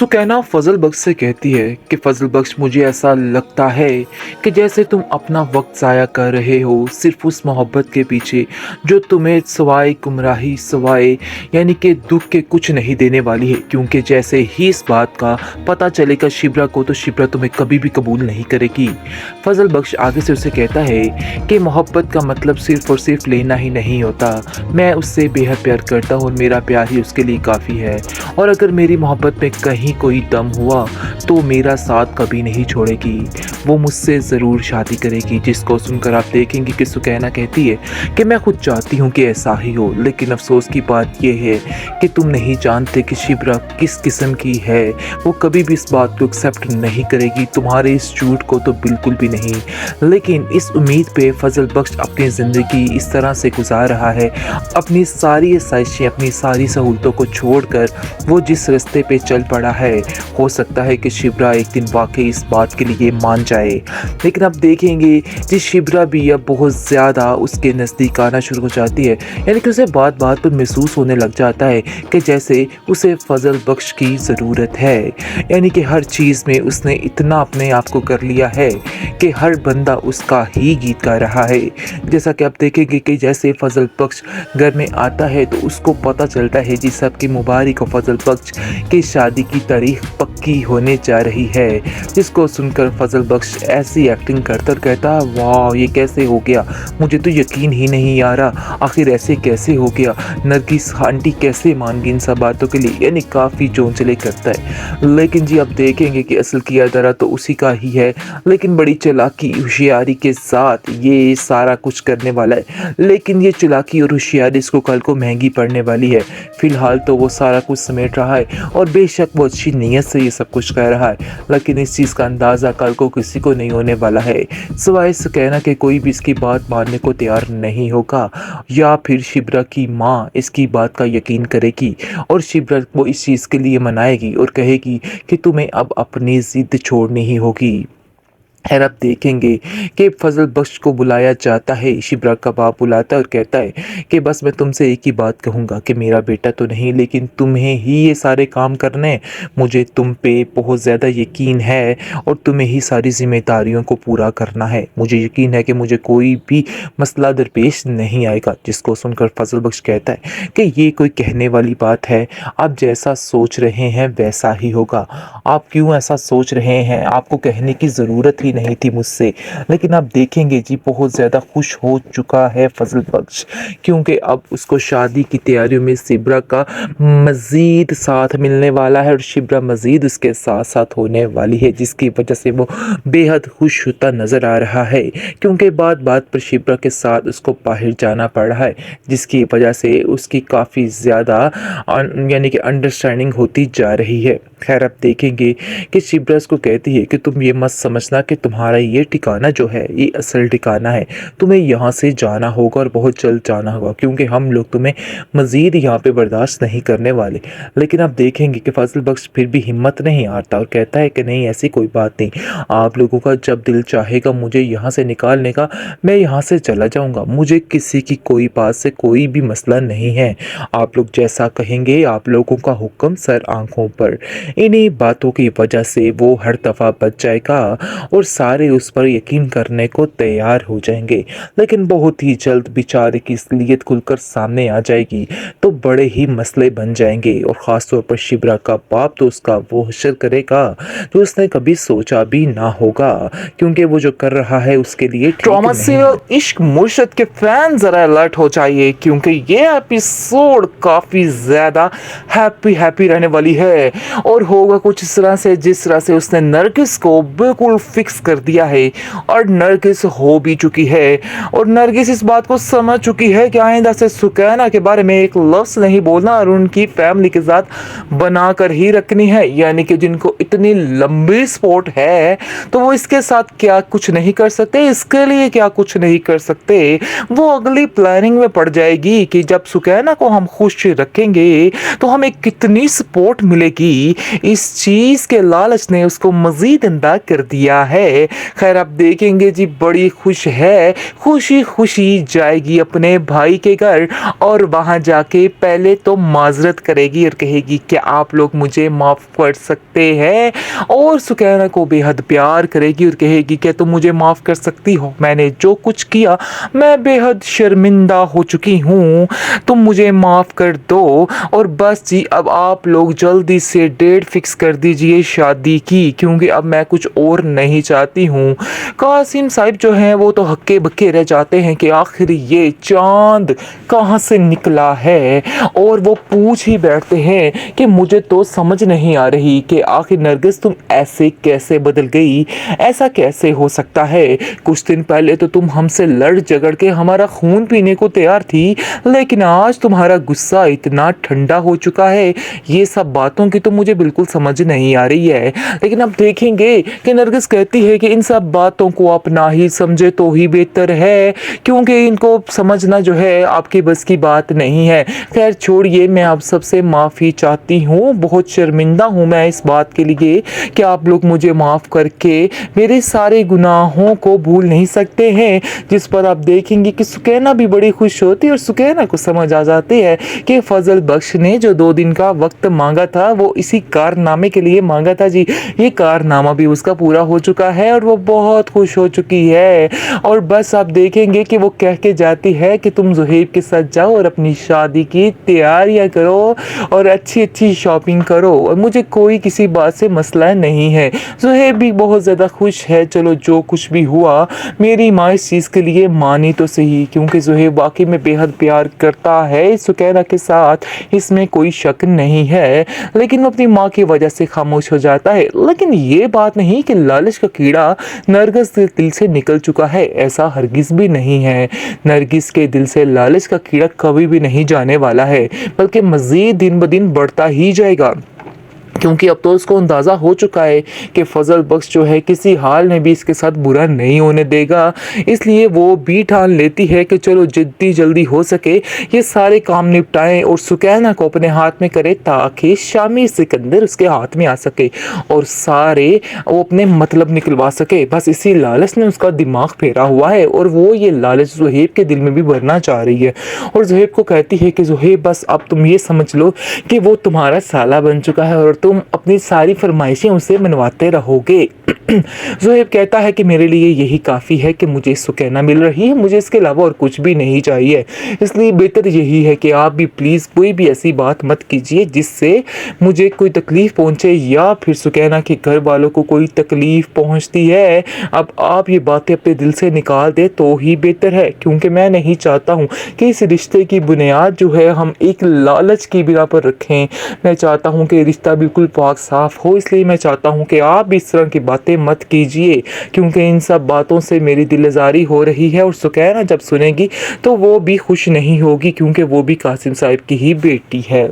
सुकैना फजल बख्श से कहती है कि फजल बख्श, मुझे ऐसा लगता है कि जैसे तुम अपना वक्त ज़ाया कर रहे हो सिर्फ उस मोहब्बत के पीछे जो तुम्हें सवाए गुमराही सवाए यानी कि दुख के कुछ नहीं देने वाली है। क्योंकि जैसे ही इस बात का पता चलेगा शिब्रा को, तो शिब्रा तुम्हें कभी भी कबूल नहीं करेगी। फजल बख्श आगे से उसे कहता है कि मोहब्बत का मतलब सिर्फ और सिर्फ लेना ही नहीं होता। मैं उससे बेहद प्यार करता हूँ और मेरा प्यार ही उसके लिए काफ़ी है। और अगर मेरी मोहब्बत में कहीं कोई दम हुआ तो मेरा साथ कभी नहीं छोड़ेगी, वो मुझसे ज़रूर शादी करेगी। जिसको सुनकर आप देखेंगे कि सुकैना कहती है कि मैं खुद चाहती हूँ कि ऐसा ही हो, लेकिन अफसोस की बात यह है कि तुम नहीं जानते कि शिब्रा किस किस्म की है। वो कभी भी इस बात को एक्सेप्ट नहीं करेगी, तुम्हारे इस झूठ को तो बिल्कुल भी नहीं। लेकिन इस उम्मीद पे फजल बख्श अपनी ज़िंदगी इस तरह से गुजार रहा है, अपनी सारी आसाइशें, अपनी सारी सहूलतों को छोड़कर वो जिस रास्ते पे चल पड़ा है, हो सकता है कि शिब्रा एक दिन वाकई इस बात के लिए मान जाए। लेकिन अब देखेंगे कि शिब्रा भी अब बहुत ज़्यादा उसके नज़दीक आना शुरू हो जाती है, यानी कि उसे बात बात पर महसूस होने लग जाता है कि जैसे उसे फजल बख्श की ज़रूरत है। यानी कि हर चीज़ में उसने इतना अपने आप को कर लिया है कि हर बंदा उसका ही गीत गा रहा है। जैसा कि आप देखेंगे कि जैसे फजल बख्श घर में आता है तो उसको पता चलता है जी सबकी मुबारक हो, फजल बख्श की शादी की तारीख पक्की होने जा रही है। जिसको सुनकर फजल बख्श ऐसी एक्टिंग करता कहता, वाह ये कैसे हो गया, मुझे तो यकीन ही नहीं आ रहा, आखिर ऐसे कैसे हो गया, नरगिस आंटी कैसे मान गई इन सब बातों के लिए। यानी काफ़ी चोंचले करता है। लेकिन जी अब देखेंगे कि असल किया दरा तो उसी का ही है, लेकिन बड़ी चालाकी होशियारी के साथ ये सारा कुछ करने वाला है। लेकिन ये चालाकी और होशियारी इसको कल को महंगी पड़ने वाली है। फिलहाल तो वो सारा कुछ समेट रहा है और बेशक वो अच्छी नीयत से ये सब कुछ कर रहा है, लेकिन इस चीज़ का अंदाज़ा कल को किसी को नहीं होने वाला है, सिवाय इससे कहना कि कोई भी इसकी बात मानने को तैयार नहीं होगा, या फिर शिब्रा की माँ इसकी बात का यकीन करेगी और शिब्रा को इस चीज़ के लिए मनाएगी और कहेगी कि तुम्हें अब अपनी ज़िद छोड़नी ही होगी। खैर अब देखेंगे कि फजल बख्श को बुलाया जाता है। शिब्रा का बाप बुलाता है और कहता है कि बस मैं तुमसे एक ही बात कहूँगा कि मेरा बेटा तो नहीं, लेकिन तुम्हें ही ये सारे काम करने हैं। मुझे तुम पे बहुत ज़्यादा यकीन है और तुम्हें ही सारी जिम्मेदारियों को पूरा करना है। मुझे यकीन है कि मुझे कोई भी मसला दरपेश नहीं आएगा। जिसको सुनकर फजल बख्श कहता है कि ये कोई कहने वाली बात है, आप जैसा सोच रहे हैं वैसा ही होगा। आप क्यों ऐसा सोच रहे हैं, आपको कहने की ज़रूरत ही नहीं थी मुझसे। लेकिन आप देखेंगे जी बहुत ज़्यादा खुश हो चुका है फजल बख्श, क्योंकि अब उसको शादी की तैयारियों में शिब्रा का मज़ीद साथ मिलने वाला है और शिब्रा मज़ीद उसके साथ साथ होने वाली है, जिसकी वजह से वो बेहद खुश होता नज़र आ रहा है। क्योंकि बात बात पर शिब्रा के साथ उसको बाहर जाना पड़ रहा है, जिसकी वजह से उसकी काफ़ी ज़्यादा यानी कि अंडरस्टैंडिंग होती जा रही है। खैर अब देखेंगे कि शिब्रा उसको कहती है कि तुम ये मत समझना कि तुम्हारा ये ठिकाना जो है ये असल ठिकाना है, तुम्हें यहाँ से जाना होगा और बहुत जल्द जाना होगा, क्योंकि हम लोग तुम्हें मज़ीद यहाँ पे बर्दाश्त नहीं करने वाले। लेकिन आप देखेंगे कि फजल बख्श फिर भी हिम्मत नहीं आता और कहता है कि नहीं ऐसी कोई बात नहीं, आप लोगों का जब दिल चाहेगा मुझे यहाँ से निकालने का, मैं यहाँ से चला जाऊँगा, मुझे किसी की कोई बात से कोई भी मसला नहीं है। आप लोग जैसा कहेंगे, आप लोगों का हुक्म सर आँखों पर। इन्हीं बातों की वजह से वो हर दफ़ा बच जाएगा और सारे उस पर यकीन करने को तैयार हो जाएंगे। लेकिन बहुत ही जल्द बेचारे की असलियत खुलकर सामने आ जाएगी तो बड़े ही मसले बन जाएंगे, और ख़ास तौर पर शिब्रा का बाप तो उसका वो हश्र करेगा जो उसने कभी सोचा भी ना होगा, क्योंकि वो जो कर रहा है उसके लिए ट्रॉमा से इश्क मुर्शद के फैन ज़रा अलर्ट हो जाइए, क्योंकि ये एपिसोड काफ़ी ज़्यादा हैप्पी रहने वाली है और होगा कुछ इस तरह से जिस तरह से उसने नरगिस को बिल्कुल फिक्स कर दिया है और नरगिस हो भी चुकी है और नरगिस इस बात को समझ चुकी है कि आइंदा से सुकैना के बारे में एक लफ्ज़ नहीं बोलना और उनकी फैमिली के साथ बना कर ही रखनी है। यानी कि जिनको इतनी लंबी सपोर्ट है तो वो इसके साथ क्या कुछ नहीं कर सकते, इसके लिए क्या कुछ नहीं कर सकते। वो अगली प्लानिंग में पड़ जाएगी कि जब सुकैना को हम खुश रखेंगे तो हमें कितनी सपोर्ट मिलेगी। इस चीज़ के लालच ने उसको मज़ीद अंधा कर दिया है है। खैर आप देखेंगे जी बड़ी खुश है, खुशी खुशी जाएगी अपने भाई के घर और वहाँ जाके पहले तो माजरत करेगी और कहेगी कि आप लोग मुझे माफ़ कर सकते हैं, और सुकैना को बेहद प्यार करेगी और कहेगी कि तुम मुझे माफ़ कर सकती हो, मैंने जो कुछ किया मैं बेहद शर्मिंदा हो चुकी हूँ, तुम मुझे माफ़ कर दो। और बस जी अब आप लोग जल्दी से डेट फिक्स कर दीजिए शादी की, क्योंकि अब मैं कुछ और नहीं चाहती हूँ। कासिम साहब जो हैं वो तो हक्के बक्के रह जाते हैं कि आखिर ये चांद कहाँ से निकला है, और वो पूछ ही बैठते हैं कि मुझे तो समझ नहीं आ रही कि आखिर नरगिस तुम ऐसे कैसे बदल गई, ऐसा कैसे हो सकता है। कुछ दिन पहले तो तुम हमसे लड़ झगड़ के हमारा खून पीने को तैयार थी, लेकिन आज तुम्हारा गुस्सा इतना ठंडा हो चुका है। ये सब बातों की तो मुझे बिल्कुल समझ नहीं आ रही है। लेकिन अब देखेंगे कि नरगिस कहती है कि इन सब बातों को आप ना ही समझे तो ही बेहतर है, क्योंकि इनको समझना जो है आपकी बस की बात नहीं है। खैर छोड़िए, मैं आप सबसे माफ़ी चाहती हूँ, बहुत शर्मिंदा हूँ मैं इस बात के लिए कि आप लोग मुझे माफ़ करके मेरे सारे गुनाहों को भूल नहीं सकते हैं। जिस पर आप देखेंगे कि सुकैना भी बड़ी खुश होती है और सुकैना को समझ आ जाती है कि फजल बख्श ने जो 2 दिन का वक्त मांगा था वो इसी कारनामे के लिए मांगा था जी। ये कारनामा भी उसका पूरा हो चुका है और वो बहुत खुश हो चुकी है। और बस आप देखेंगे कि वो कह के जाती है कि तुम ज़ुहैब के साथ जाओ और अपनी शादी की तैयारियां करो और अच्छी अच्छी शॉपिंग करो, और मुझे कोई किसी बात से मसला नहीं है। ज़ुहैब भी बहुत ज़्यादा खुश है। चलो जो कुछ भी हुआ मेरी माँ इस चीज़ के लिए मानी तो सही, क्योंकि ज़ुहैब वाकई में बेहद प्यार करता है सुकैना के साथ, इसमें कोई शक नहीं है। लेकिन वो अपनी माँ की वजह से खामोश हो जाता है। लेकिन ये बात नहीं कि लालच का कीड़ा नरगिस के दिल से निकल चुका है, ऐसा हरगिज़ भी नहीं है। नरगिस के दिल से लालच का कीड़ा कभी भी नहीं जाने वाला है, बल्कि मज़ीद दिन ब दिन बढ़ता ही जाएगा, क्योंकि अब तो उसको अंदाज़ा हो चुका है कि फजल बख्श जो है किसी हाल में भी इसके साथ बुरा नहीं होने देगा। इसलिए वो भी ठान लेती है कि चलो जितनी जल्दी हो सके ये सारे काम निपटाएं और सुकैना को अपने हाथ में करे, ताकि शामी सिकंदर उसके हाथ में आ सके और सारे वो अपने मतलब निकलवा सके। बस इसी लालच ने उसका दिमाग फेरा हुआ है, और वो ये लालच ज़ुहैब के दिल में भी भरना चाह रही है। और ज़ुहैब को कहती है कि ज़ुहैब बस अब तुम ये समझ लो कि वो तुम्हारा साला बन चुका है और तुम अपनी सारी फरमाइशें उसे मनवाते रहोगे। ज़ुहैब कहता है कि मेरे लिए यही काफ़ी है कि मुझे सुकैना मिल रही है, मुझे इसके अलावा और कुछ भी नहीं चाहिए। इसलिए बेहतर यही है कि आप भी प्लीज़ कोई भी ऐसी बात मत कीजिए जिससे मुझे कोई तकलीफ़ पहुँचे या फिर सुकैना के घर वालों को कोई तकलीफ़ पहुँचती है। अब आप ये बातें अपने दिल से निकाल दे तो ही बेहतर है, क्योंकि मैं नहीं चाहता हूँ कि इस रिश्ते की बुनियाद जो है हम एक लालच की बिना पर रखें। मैं चाहता हूँ कि रिश्ता बिल्कुल पाक साफ़ हो, इसलिए मैं चाहता हूँ कि आप भी इस तरह की बातें मत कीजिए, क्योंकि इन सब बातों से मेरी दिलज़ारी हो रही है। और सुकैना जब सुनेगी तो वो भी खुश नहीं होगी, क्योंकि वो भी कासिम साहब की ही बेटी है।